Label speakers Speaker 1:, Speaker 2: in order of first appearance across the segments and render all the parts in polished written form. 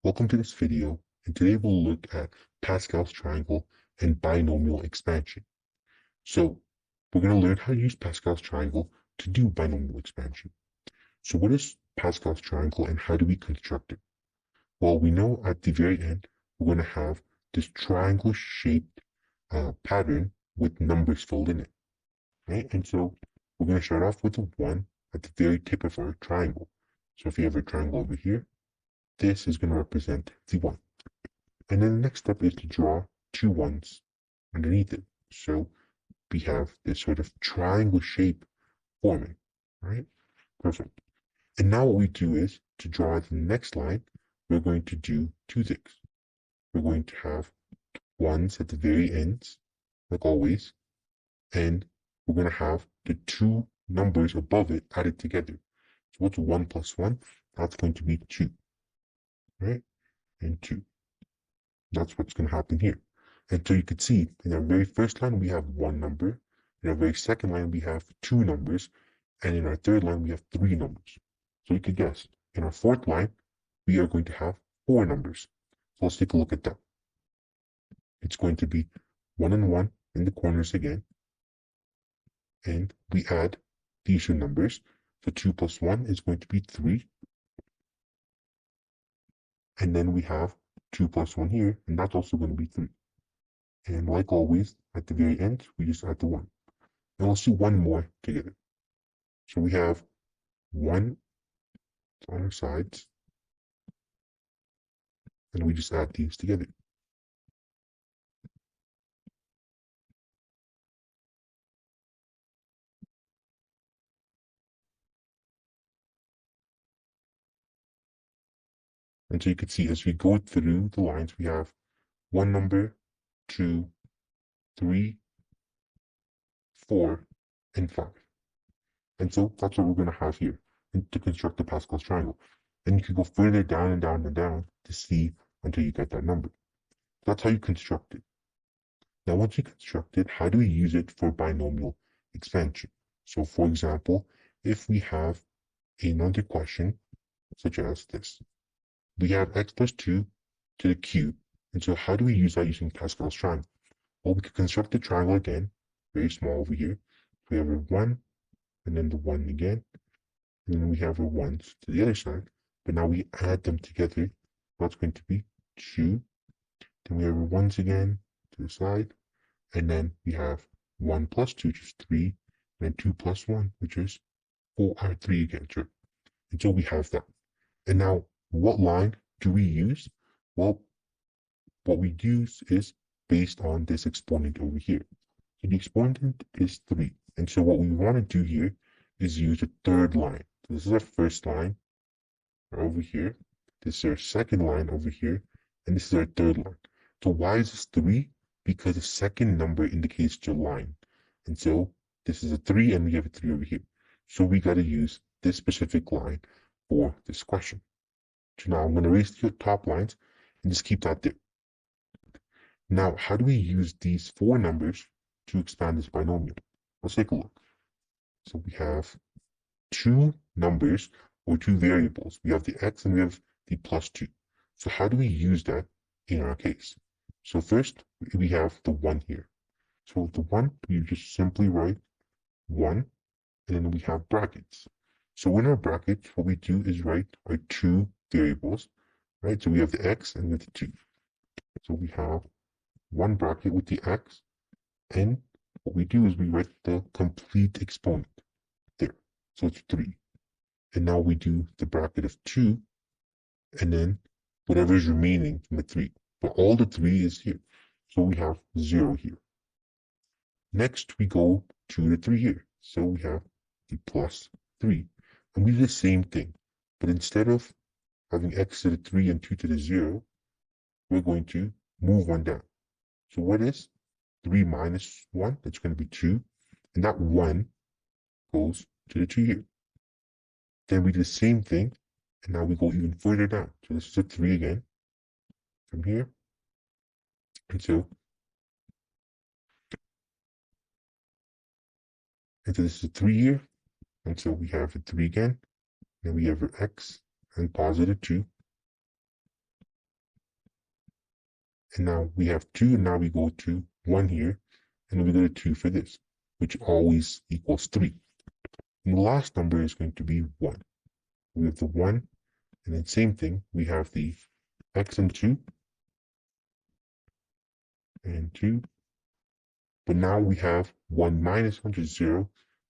Speaker 1: Welcome to this video, and today we'll look at Pascal's triangle and binomial expansion. So we're going to learn how to use Pascal's triangle to do binomial expansion. So what is Pascal's triangle and how do we construct it? Well, we know at the very end, we're going to have this triangle-shaped pattern with numbers filled in it, right? And so we're going to start off with a 1 at the very tip of our triangle. So if you have a triangle over here, this is going to represent the 1. And then the next step is to draw 2 1s underneath it. So we have this sort of triangle shape forming, right? Perfect. And now what we do is, to draw the next line, we're going to do 2 things. We're going to have 1s at the very ends, like always, and we're going to have the 2 numbers above it added together. So what's 1 plus 1? That's going to be 2, right? And 2. That's what's going to happen here. And so you could see in our very first line, we have 1 number. In our very second line, we have 2 numbers. And in our third line, we have 3 numbers. So you could guess, in our fourth line, we are going to have 4 numbers. So let's take a look at that. It's going to be 1 and 1 in the corners again. And we add these 2 numbers. So 2 plus 1 is going to be 3. And then we have 2 plus 1 here, and that's also going to be 3. And like always, at the very end, we just add the 1. And let's do one more together. So we have 1 on our sides, and we just add these together. And so you can see as we go through the lines, we have 1 number, 2, 3, 4, and 5. And so that's what we're going to have here to construct the Pascal's triangle. And you can go further down and down and down to see until you get that number. That's how you construct it. Now, once you construct it, how do we use it for binomial expansion? So, for example, if we have another question, such as this, we have x plus 2 to the cube. And so how do we use that using Pascal's triangle? Well, we could construct the triangle again, very small over here. We have a 1, and then the 1 again, and then we have a 1s to the other side. But now we add them together. That's going to be 2. Then we have a 1s again to the side. And then we have 1 plus 2, which is 3. And then 2 plus 1, which is 4 or 3 again, sure. And so we have that. And now, what line do we use? Well, what we use is based on this exponent over here. So the exponent is 3. And so what we want to do here is use a third line. So this is our first line over here. This is our second line over here. And this is our third line. So why is this 3? Because the second number indicates your line. And so this is a 3 and we have a 3 over here. So we got to use this specific line for this question. So now I'm going to erase the top lines and just keep that there. Now, how do we use these 4 numbers to expand this binomial? Let's take a look. So we have 2 numbers or 2 variables. We have the x and we have the plus 2. So how do we use that in our case? So first, we have the 1 here. So the 1, you just simply write 1, and then we have brackets. So in our brackets, what we do is write our 2 variables, right? So we have the x and we have the 2. So we have 1 bracket with the x, and what we do is we write the complete exponent there. So it's 3. And now we do the bracket of 2, and then whatever is remaining from the 3. But all the 3 is here. So we have 0 here. Next, we go to the 3 here. So we have the plus 3. And we do the same thing. But instead of having x to the 3 and 2 to the 0, we're going to move 1 down. So what is 3 minus 1? That's going to be 2. And that 1 goes to the 2 here. Then we do the same thing. And now we go even further down. So this is a 3 again. From here. And so this is a 3 here. And so we have a 3 again. Then we have our x and positive 2. And now we have 2, and now we go to 1 here, and we go to 2 for this, which always equals 3. And the last number is going to be 1. We have the 1, and then same thing, we have the x and 2, and 2, but now we have 1 minus 1, which is 0,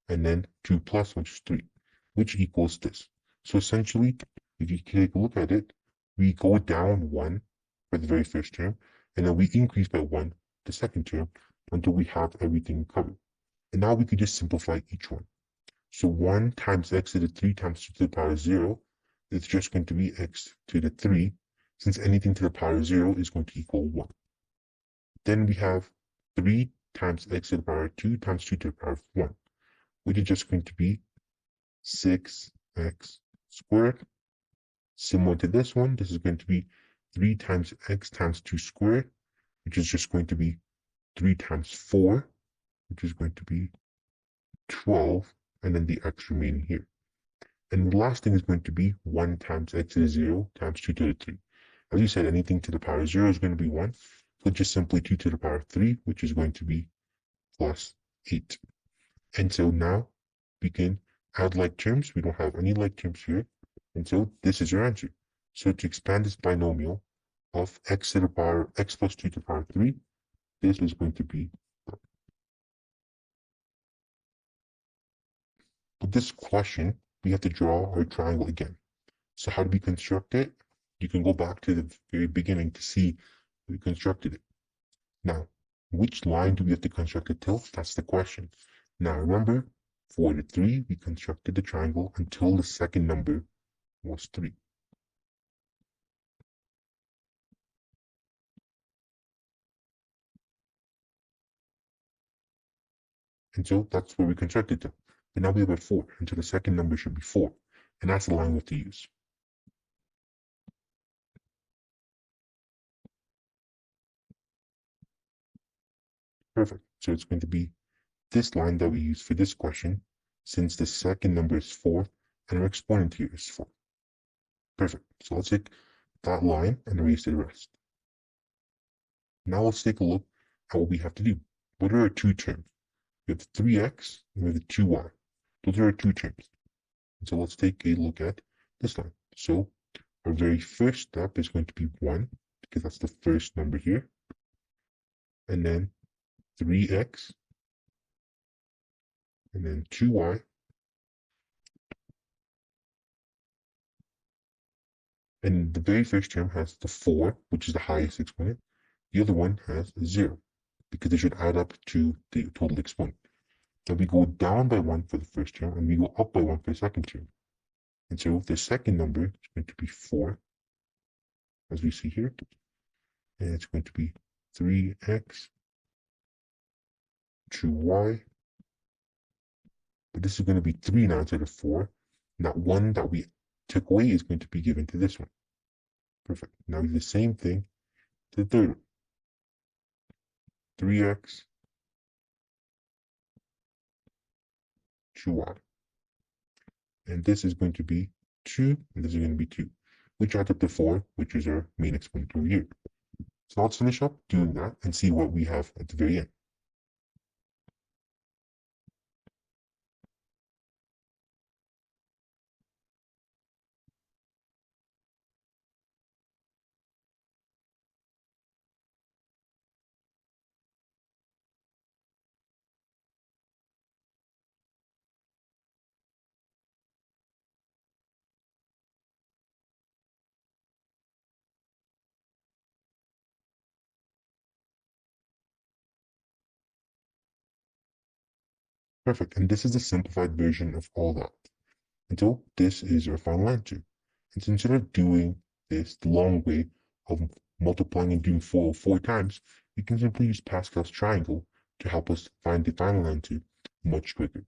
Speaker 1: and then 2 plus 1, which is 3, which equals this. So essentially, if you take a look at it, we go down 1 for the very first term, and then we increase by 1 the second term until we have everything covered. And now we could just simplify each one. So 1 times x to the 3 times 2 to the power 0 is just going to be x to the 3, since anything to the power 0 is going to equal 1. Then we have 3 times x to the power 2 times 2 to the power 1, which is just going to be 6x squared. Similar to this one, this is going to be 3 times x times 2 squared, which is just going to be 3 times 4, which is going to be 12, and then the x remaining here. And the last thing is going to be 1 times x to the 0 times 2 to the 3. As you said, anything to the power 0 is going to be 1. So just simply 2 to the power 3, which is going to be plus 8. And so now we can add like terms. We don't have any like terms here. And so this is your answer. So to expand this binomial of x to the power x plus 2 to the power 3, this is going to be. With this question, we have to draw our triangle again. So how do we construct it? You can go back to the very beginning to see we constructed it. Now, which line do we have to construct it till? That's the question. Now remember, for the 3, we constructed the triangle until the second number was 3. And so that's where we constructed to. But now we have a 4, and so the second number should be 4. And that's the line we have to use. Perfect. So it's going to be this line that we use for this question, since the second number is 4, and our exponent here is 4. Perfect. So let's take that line and erase the rest. Now let's take a look at what we have to do. What are our two terms? We have 3x and we have 2y. Those are our two terms. And so let's take a look at this line. So our very first step is going to be 1, because that's the first number here. And then 3x, and then 2y. And the very first term has the 4, which is the highest exponent. The other one has 0, because they should add up to the total exponent. Then we go down by 1 for the first term, and we go up by 1 for the second term. And so the second number is going to be 4, as we see here. And it's going to be 3x, 2y. But this is going to be 3 now instead of 4. And that 1 that we took away is going to be given to this one. Perfect. Now we do the same thing to the third one. 3x, 2y. And this is going to be 2, and this is going to be 2, which adds up to 4, which is our main exponent over here. So let's finish up doing that and see what we have at the very end. Perfect. And this is the simplified version of all that. And so this is our final answer. And so instead of doing this the long way of multiplying and doing 4 times, we can simply use Pascal's triangle to help us find the final answer much quicker.